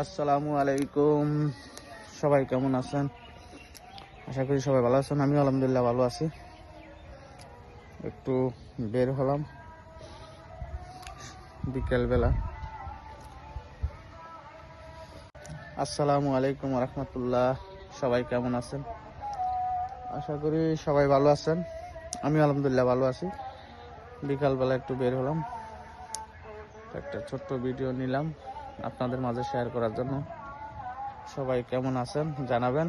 আসসালামু আলাইকুম, সবাই কেমন আছেন? আশা করি সবাই ভালো আছেন। আমি আলহামদুলিল্লাহ ভালো আছি। একটু বের হলাম বিকেলবেলা। আসসালামু আলাইকুম রহমতুল্লাহ, সবাই কেমন আছেন? আশা করি সবাই ভালো আছেন। আমি আলহামদুলিল্লাহ ভালো আছি। বিকালবেলা একটু বের হলাম, একটা ছোট্ট ভিডিও নিলাম আপনাদের মাঝে শেয়ার করার জন্য। সবাই কেমন আছেন জানাবেন।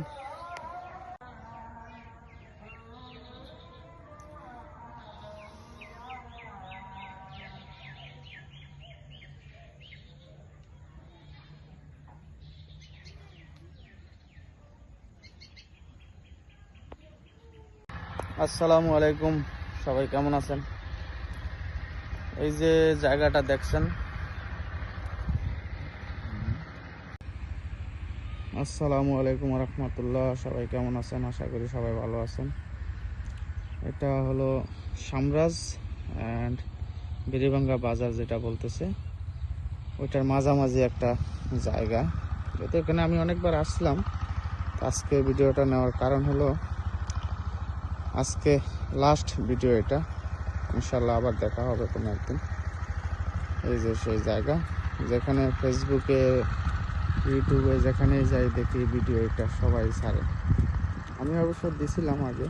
আসসালামু আলাইকুম, সবাই কেমন আছেন? এই যে জায়গাটা দেখছেন, আসসালামু আলাইকুম রহমতুল্লাহ, সবাই কেমন আছেন? আশা করি সবাই ভালো আছেন। এটা হলো সামরাজ অ্যান্ড বেরিবাঙ্গা বাজার যেটা বলতেছে, ওইটার মাঝামাঝি একটা জায়গা। যেহেতু এখানে আমি অনেকবার আসলাম, আজকে ভিডিওটা নেওয়ার কারণ হলো আজকে লাস্ট ভিডিও এটা। ইনশাল্লাহ আবার দেখা হবে কোনো একদিন। এই যে সেই জায়গা যেখানে ফেসবুকে, ইউটিউবে যেখানেই যাই দেখি ভিডিও এটা সবাই ছাড়ে। আমি অবশ্য দিছিলাম আগে,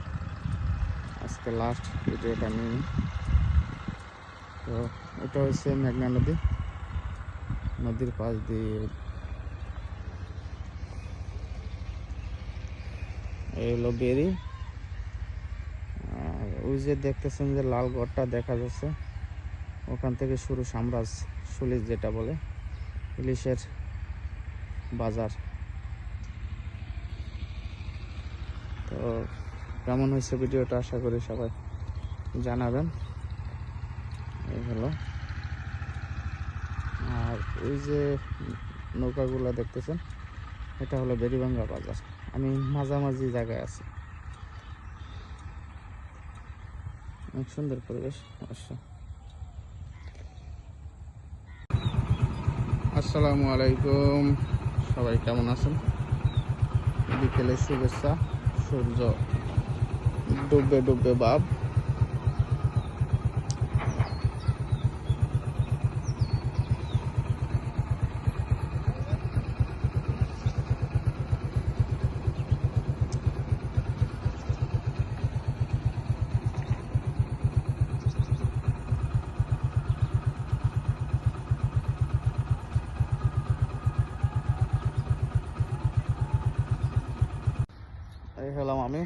আজকে লাস্ট ভিডিওটা নিয়ে। তো এটা হচ্ছে মেঘনা নদী, নদীর পাশ দিয়ে এই হলো বেরি। আর ওই যে দেখতেছেন যে লাল ঘরটা দেখা যাচ্ছে, ওখান থেকে শুরু সামরাজ সুলিশ যেটা বলে, ইলিশের বাজার। তো কেমন হয়েছে ভিডিওটা আশা করি সবাই জানাবেন। এই হলো, আর ওই যে নৌকাগুলো দেখতেছেন, এটা হলো বেরিবাঙ্গা বাজার। আমি মাঝামাঝি জায়গায় আছি, অনেক সুন্দর পরিবেশ অবশ্য। আসসালামু আলাইকুম, সবাই কেমন আছেন? বিকেলের শুভেচ্ছা। সূর্য ডুববে ডুববে ভাব। এই হলাম আমি।